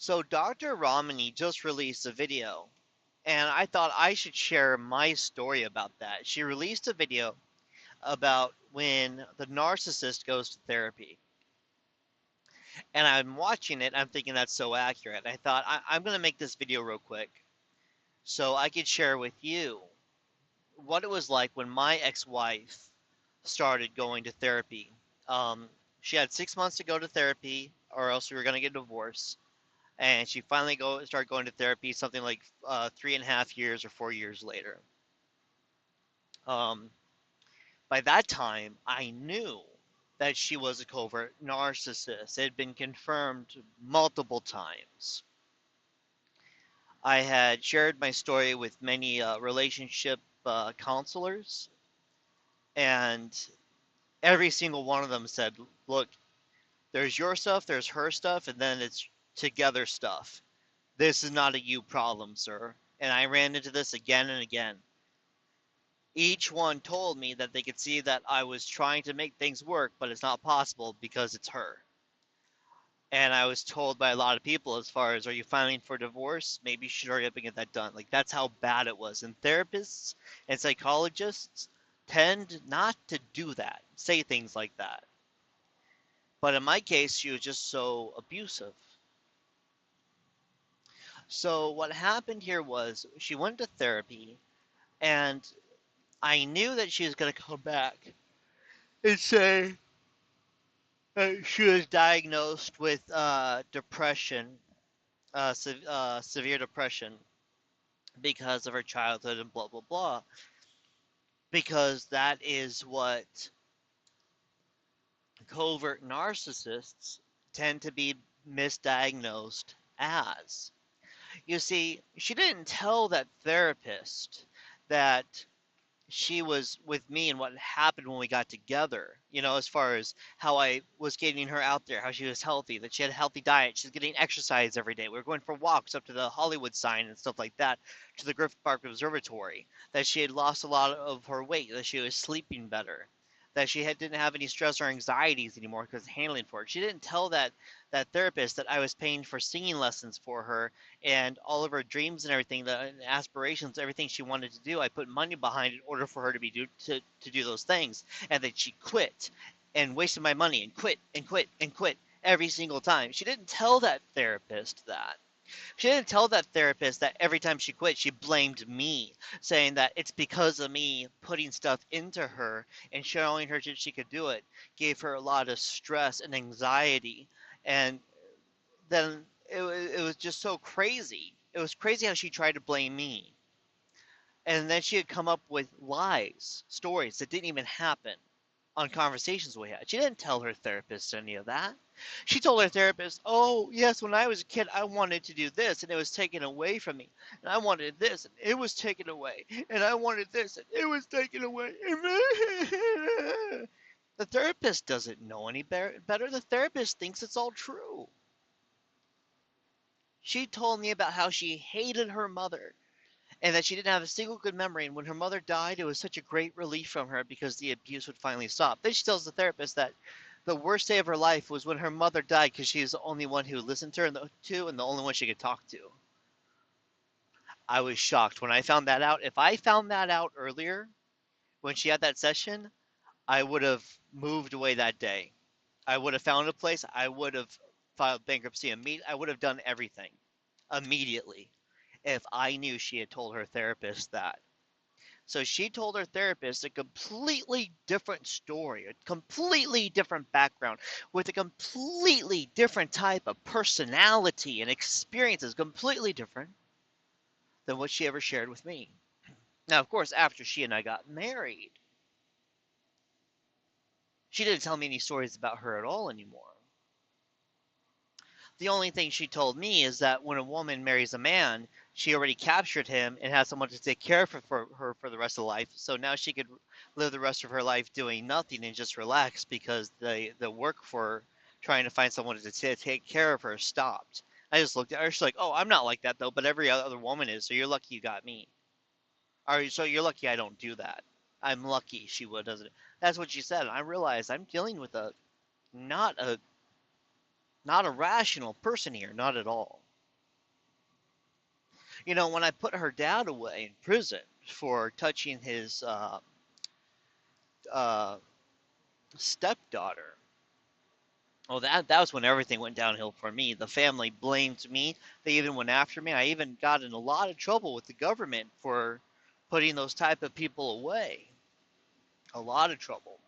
So Dr. Romney just released a video, and I thought I should share my story about that. She released a video about when the narcissist goes to therapy. And I'm watching it, I'm thinking that's so accurate. I thought I'm going to make this video real quick so I could share with you what it was like when my ex-wife started going to therapy. Um, she had 6 months to go to therapy, or else we were going to get a divorce. And she finally started going to therapy something like 3.5 years or 4 years later. Um, by that time, I knew that she was a covert narcissist. It had been confirmed multiple times. I had shared my story with many relationship counselors, and every single one of them said, look, there's your stuff, there's her stuff, and then it's together stuff. This is not a you problem, sir. And I ran into this again and again. Each one told me that they could see that I was trying to make things work, but it's not possible because it's her. And I was told by a lot of people, as far as, are you filing for divorce? Maybe you should hurry up and get that done. Like, that's how bad it was. And therapists and psychologists tend not to do that, say things like that. But in my case, she was just so abusive. So what happened here was she went to therapy, and I knew that she was going to come back and say she was diagnosed with depression, severe depression, because of her childhood and blah, blah, blah. Because that is what covert narcissists tend to be misdiagnosed as. You see, she didn't tell that therapist that she was with me and what happened when we got together, as far as how I was getting her out there, how she was healthy, that she had a healthy diet, she's getting exercise every day. We were going for walks up to the Hollywood sign and stuff like that, to the Griffith Park Observatory, that she had lost a lot of her weight, that she was sleeping better, that didn't have any stress or anxieties anymore because handling for it. She didn't tell that therapist that I was paying for singing lessons for her, and all of her dreams and everything, the aspirations, everything she wanted to do, I put money behind in order for her to do those things, and that she quit and wasted my money and quit and quit and quit every single time. She didn't tell that therapist that. She didn't tell that therapist that every time she quit, she blamed me, saying that it's because of me putting stuff into her and showing her that she could do it, gave her a lot of stress and anxiety. And then it was just so crazy. It was crazy how she tried to blame me. And then she had come up with lies, stories that didn't even happen on conversations we had. She didn't tell her therapist any of that. She told her therapist, oh, yes, when I was a kid, I wanted to do this and it was taken away from me. And I wanted this and it was taken away. And I wanted this and it was taken away. The therapist doesn't know any better. The therapist thinks it's all true. She told me about how she hated her mother and that she didn't have a single good memory. And when her mother died, it was such a great relief from her because the abuse would finally stop. Then she tells the therapist that the worst day of her life was when her mother died because she was the only one who listened to her and the only one she could talk to. I was shocked when I found that out. If I found that out earlier, when she had that session, I would have moved away that day. I would have found a place. I would have filed bankruptcy immediately. I would have done everything immediately if I knew she had told her therapist that. So she told her therapist a completely different story, a completely different background, with a completely different type of personality and experiences, completely different than what she ever shared with me. Now, of course, after she and I got married, she didn't tell me any stories about her at all anymore. The only thing she told me is that when a woman marries a man, she already captured him and has someone to take care of her for the rest of life. So now she could live the rest of her life doing nothing and just relax because the work for trying to find someone to take care of her stopped. I just looked at her. She's like, "Oh, I'm not like that though, but every other woman is. So you're lucky you got me. Or so you're lucky I don't do that. I'm lucky she would doesn't." That's what she said. And I realized I'm dealing with not a not a rational person here, not at all. When I put her dad away in prison for touching his uh, stepdaughter, oh, that was when everything went downhill for me. The family blamed me. They even went after me. I even got in a lot of trouble with the government for putting those type of people away. A lot of trouble.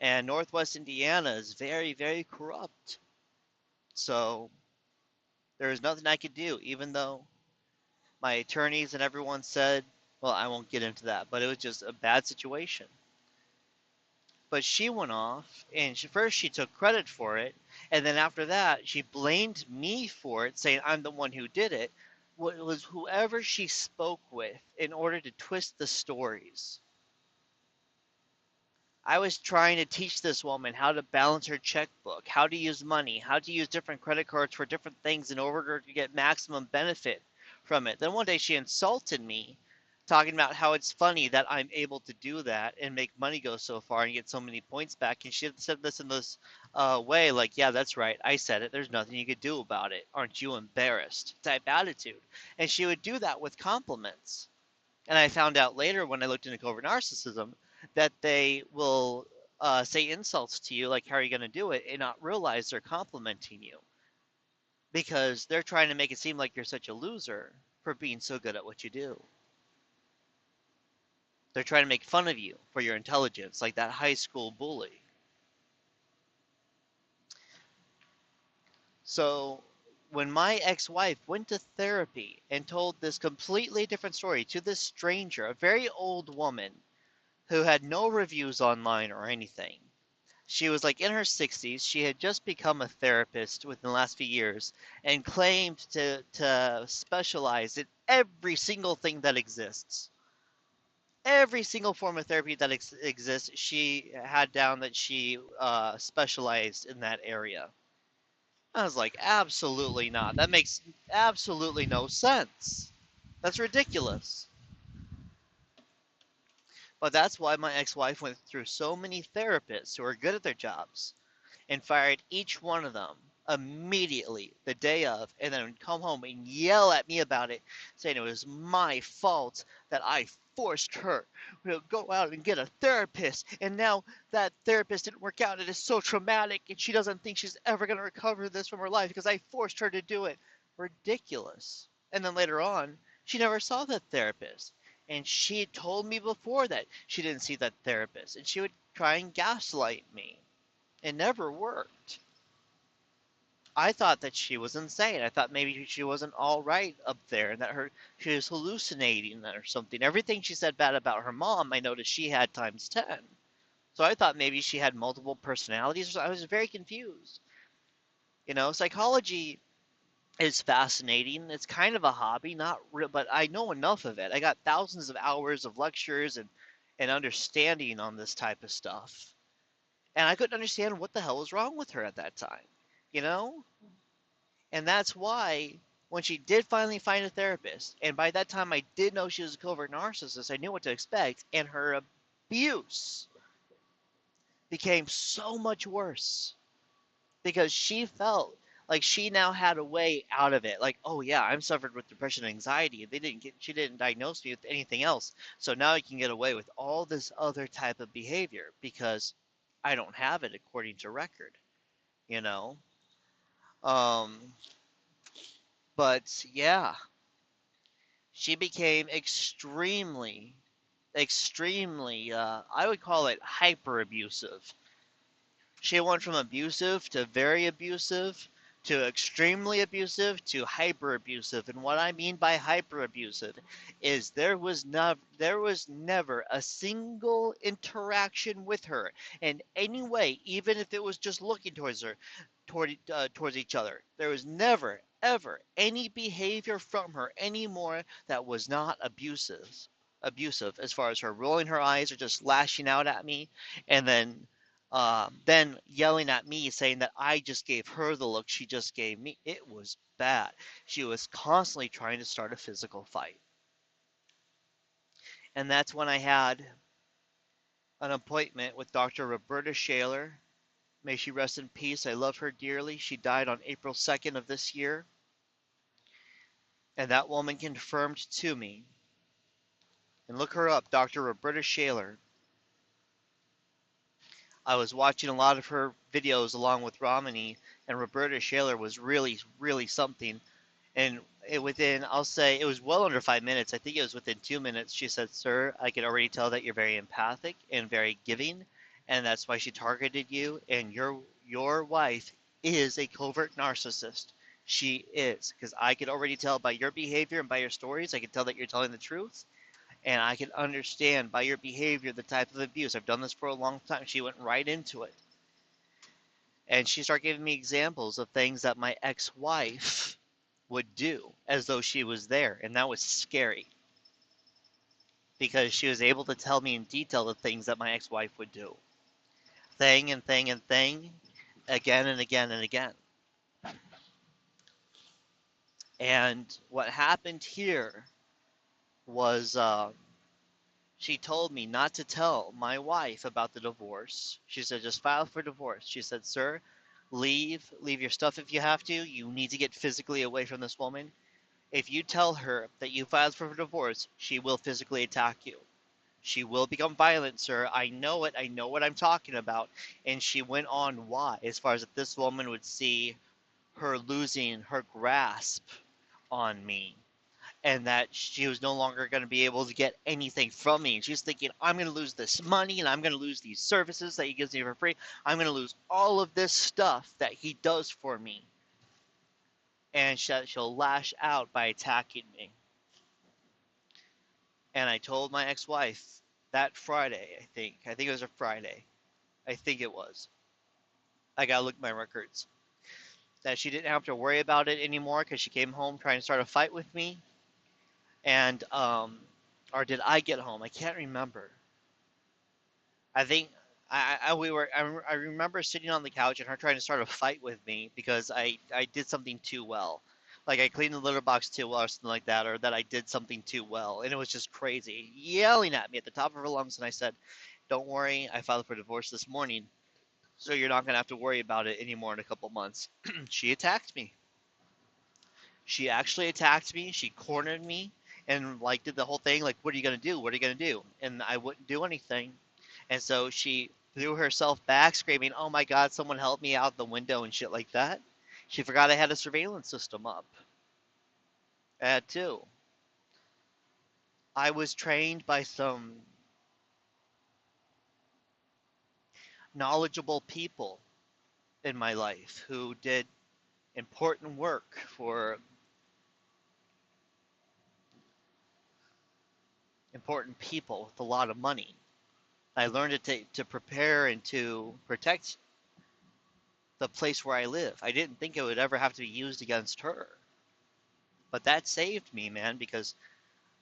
And Northwest Indiana is very, very corrupt. So there was nothing I could do, even though my attorneys and everyone said, well, I won't get into that, but it was just a bad situation. But she went off, and first she took credit for it, and then after that she blamed me for it, saying I'm the one who did it. What was whoever she spoke with in order to twist the stories. I was trying to teach this woman how to balance her checkbook, how to use money, how to use different credit cards for different things in order to get maximum benefit from it. Then one day she insulted me, talking about how it's funny that I'm able to do that and make money go so far and get so many points back. And she said this in this way, like, yeah, that's right. I said it. There's nothing you could do about it. Aren't you embarrassed? Type attitude. And she would do that with compliments. And I found out later when I looked into covert narcissism that they will say insults to you, like, how are you going to do it, and not realize they're complimenting you because they're trying to make it seem like you're such a loser for being so good at what you do. They're trying to make fun of you for your intelligence, like that high school bully. So when my ex-wife went to therapy and told this completely different story to this stranger, a very old woman who had no reviews online or anything. She was like in her 60s. She had just become a therapist within the last few years and claimed to specialize in every single thing that exists. Every single form of therapy that exists, she had down that she specialized in that area. I was like, absolutely not. That makes absolutely no sense. That's ridiculous. But that's why my ex wife went through so many therapists who are good at their jobs and fired each one of them immediately the day of, and then come home and yell at me about it, saying it was my fault that I forced her to go out and get a therapist, and now that therapist didn't work out. It is so traumatic, and she doesn't think she's ever going to recover this from her life because I forced her to do it. Ridiculous. And then later on, she never saw that therapist. And she told me before that she didn't see that therapist, and she would try and gaslight me. It never worked. I thought that she was insane. I thought maybe she wasn't all right up there and that she was hallucinating or something. Everything she said bad about her mom, I noticed she had times 10. So I thought maybe she had multiple personalities. I was very confused. Psychology is fascinating. It's kind of a hobby, not real, but I know enough of it. I got thousands of hours of lectures and understanding on this type of stuff. And I couldn't understand what the hell was wrong with her at that time, you know? And that's why when she did finally find a therapist, and by that time I did know she was a covert narcissist, I knew what to expect, and her abuse became so much worse because she felt like she now had a way out of it. Like, oh yeah, I'm suffered with depression and anxiety. She didn't diagnose me with anything else. So now I can get away with all this other type of behavior because I don't have it according to record, you know? Um, but yeah, she became extremely, I would call it hyper abusive. She went from abusive to very abusive to extremely abusive to hyper abusive. And what I mean by hyper abusive is there was never a single interaction with her in any way, even if it was just looking towards her, towards each other. There was never ever any behavior from her anymore that was not abusive as far as her rolling her eyes or just lashing out at me and then yelling at me saying that I just gave her the look she just gave me. It was bad. She was constantly trying to start a physical fight. And that's when I had an appointment with Dr. Roberta Shaler. May she rest in peace. I love her dearly. She died on April 2nd of this year. And that woman confirmed to me, and look her up, Dr. Roberta Shaler. I was watching a lot of her videos along with Romany, and Roberta Shaler was really, really something. And within, I'll say, it was well under 5 minutes. I think it was within 2 minutes. She said, "Sir, I can already tell that you're very empathic and very giving, and that's why she targeted you. And your wife is a covert narcissist. She is, because I could already tell by your behavior and by your stories. I could tell that you're telling the truth, and I can understand by your behavior the type of abuse. I've done this for a long time." She went right into it, and she started giving me examples of things that my ex-wife would do as though she was there, and that was scary because she was able to tell me in detail the things that my ex-wife would do, thing and thing and thing, again and again and again. And what happened here was she told me not to tell my wife about the divorce. She said, "Just file for divorce." She said, "Sir, leave your stuff if you have to. You need to get physically away from this woman. If you tell her that you filed for divorce, she will physically attack you. She will become violent, sir. I know it. I know what I'm talking about." And she went on why, as far as that this woman would see her losing her grasp on me, and that she was no longer going to be able to get anything from me. And she's thinking, "I'm going to lose this money, and I'm going to lose these services that he gives me for free. I'm going to lose all of this stuff that he does for me." And she'll lash out by attacking me. And I told my ex-wife that Friday, I think it was a Friday. I think it was. I gotta look at my records. That she didn't have to worry about it anymore because she came home trying to start a fight with me. And, or did I get home? I can't remember. I think I remember sitting on the couch and her trying to start a fight with me because I did something too well. Like I cleaned the litter box too well or something like that, or that I did something too well. And it was just crazy, yelling at me at the top of her lungs. And I said, "Don't worry, I filed for divorce this morning, so you're not going to have to worry about it anymore in a couple months." She attacked me. She actually attacked me. She cornered me and like did the whole thing like, "What are you going to do? What are you going to do?" And I wouldn't do anything. And so she threw herself back screaming, "Oh my God, someone help me out the window," and shit like that. She forgot I had a surveillance system up. I had two. I was trained by some knowledgeable people in my life who did important work for important people with a lot of money. I learned to prepare and to protect the place where I live. I didn't think it would ever have to be used against her. But that saved me, man, because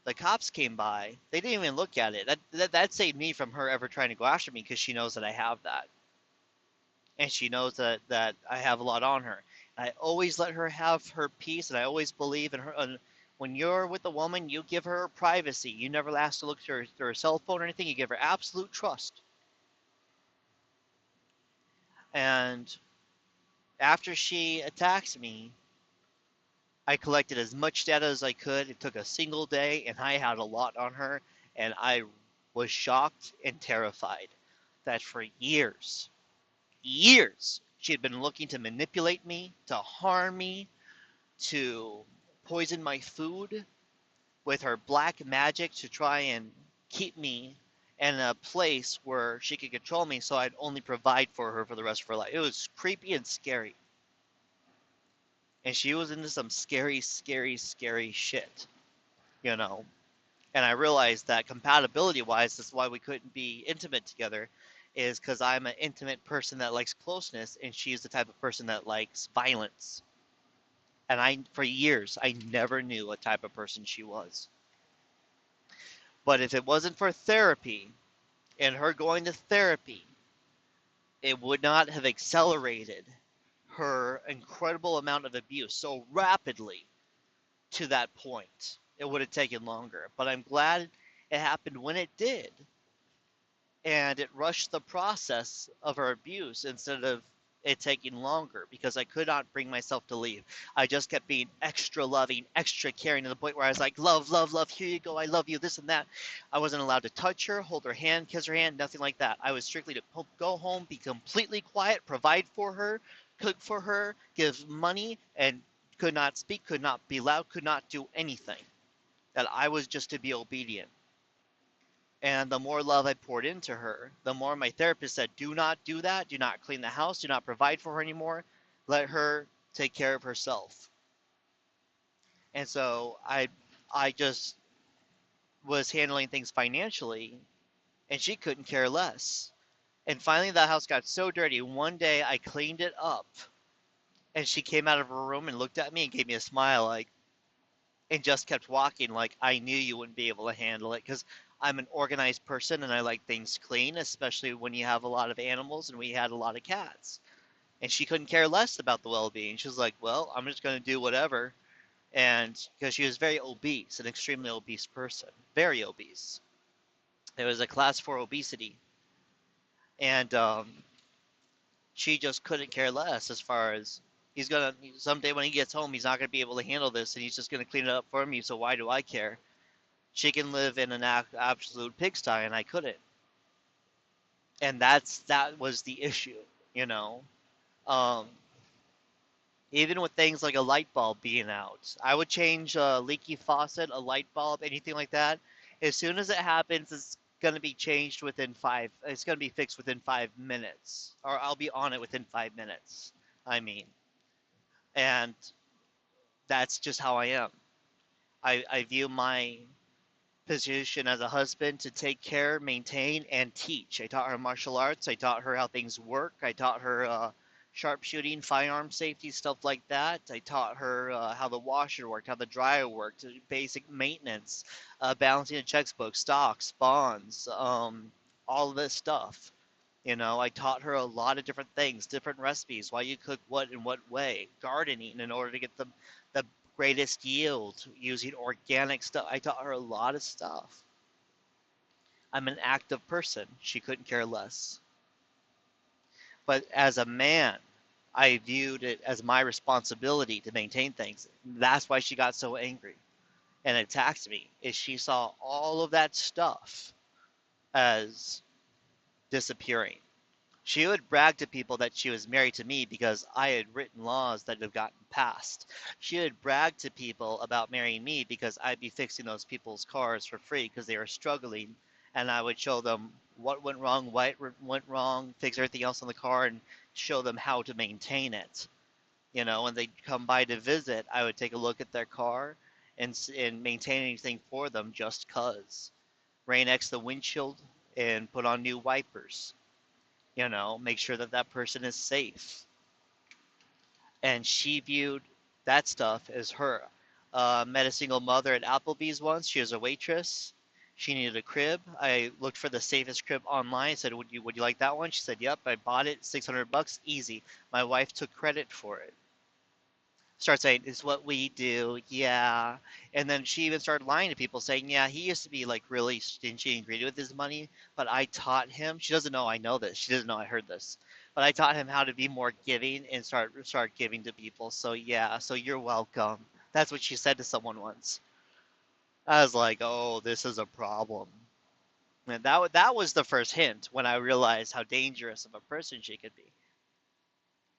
the cops came by. They didn't even look at it. That saved me from her ever trying to go after me because she knows that I have that. And she knows that I have a lot on her. And I always let her have her peace, and I always believe in her. And when you're with a woman, you give her privacy. You never ask to look through her cell phone or anything. You give her absolute trust. And after she attacks me, I collected as much data as I could. It took a single day, and I had a lot on her. And I was shocked and terrified that for years, she had been looking to manipulate me, to harm me, to poison my food with her black magic to try and keep me in a place where she could control me so I'd only provide for her for the rest of her life. It was creepy and scary. And she was into some scary, scary, scary shit, you know. And I realized that compatibility wise, that's why we couldn't be intimate together, is because I'm an intimate person that likes closeness, and she's the type of person that likes violence. And for years, I never knew what type of person she was. But if it wasn't for therapy and her going to therapy, it would not have accelerated her incredible amount of abuse so rapidly to that point. It would have taken longer. But I'm glad it happened when it did. And it rushed the process of her abuse instead of it taking longer because I could not bring myself to leave. I just kept being extra loving, extra caring to the point where I was like, love, love, love, here you go, I love you, this and that. I wasn't allowed to touch her, hold her hand, kiss her hand, nothing like that. I was strictly to go home, be completely quiet, provide for her, cook for her, give money, and could not speak, could not be loud, could not do anything. That I was just to be obedient. And the more love I poured into her, the more my therapist said, do not do that. Do not clean the house. Do not provide for her anymore. Let her take care of herself. And so I just was handling things financially, and she couldn't care less. And finally, the house got so dirty. One day I cleaned it up, and she came out of her room and looked at me and gave me a smile, like, and just kept walking like I knew you wouldn't be able to handle it because I'm an organized person and I like things clean, especially when you have a lot of animals and we had a lot of cats. And she couldn't care less about the well-being. She was like, "Well, I'm just going to do whatever." And because she was very obese, an extremely obese person, very obese. It was a class 4 obesity, and she just couldn't care less as far as he's gonna someday when he gets home, he's not gonna be able to handle this, and he's just gonna clean it up for me. So why do I care? She can live in an absolute pigsty and I couldn't. And that was the issue, you know. Um, Even with things like a light bulb being out, I would change a leaky faucet, a light bulb, anything like that. As soon as it happens, it's gonna be changed within five. It's gonna be fixed within 5 minutes, or I'll be on it within 5 minutes. I mean, and that's just how I am. I view my position as a husband to take care, maintain, and teach. I taught her martial arts. I taught her how things work. I taught her sharpshooting, firearm safety, stuff like that. I taught her how the washer worked, how the dryer worked, basic maintenance, balancing a checkbook, stocks, bonds, all of this stuff. You know, I taught her a lot of different things, different recipes, why you cook what in what way, gardening in order to get the greatest yield using organic stuff. I taught her a lot of stuff. I'm an active person. She couldn't care less. But as a man, I viewed it as my responsibility to maintain things. That's why she got so angry and attacked me. Is she saw all of that stuff as disappearing. She would brag to people that she was married to me because I had written laws that have gotten passed. She would brag to people about marrying me because I'd be fixing those people's cars for free because they were struggling, and I would show them what went wrong, why it went wrong, fix everything else on the car, and show them how to maintain it. You know, when they'd come by to visit, I would take a look at their car and maintain anything for them just cause. Rain-X the windshield and put on new wipers, you know, make sure that that person is safe. And she viewed that stuff as her. Met a single mother at Applebee's once. She was a waitress. She needed a crib. I looked for the safest crib online. I said, "Would you like that one?" She said, "Yep." I bought it. $600, easy. My wife took credit for it. Start saying, "It's what we do." Yeah. And then she even started lying to people saying, "Yeah, he used to be like really stingy and greedy with his money, but I taught him." She doesn't know I know this. She doesn't know I heard this. But I taught him how to be more giving and start giving to people. So yeah, so you're welcome. That's what she said to someone once. I was like, "Oh, this is a problem." And that was the first hint when I realized how dangerous of a person she could be.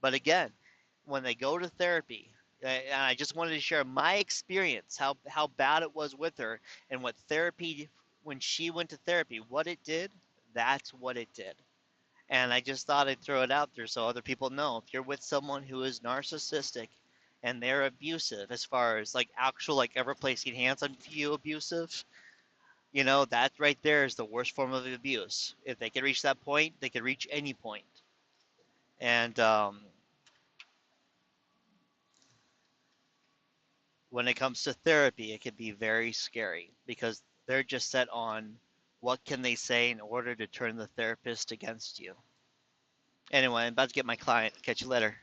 But again, when they go to therapy, and I just wanted to share my experience, how bad it was with her, and what therapy, when she went to therapy, what it did, that's what it did. And I just thought I'd throw it out there so other people know. If you're with someone who is narcissistic and they're abusive, as far as like actual, like ever placing hands on you abusive, you know, that right there is the worst form of abuse. If they can reach that point, they can reach any point. And when it comes to therapy, it can be very scary because they're just set on what can they say in order to turn the therapist against you. Anyway, I'm about to get my client. Catch you later.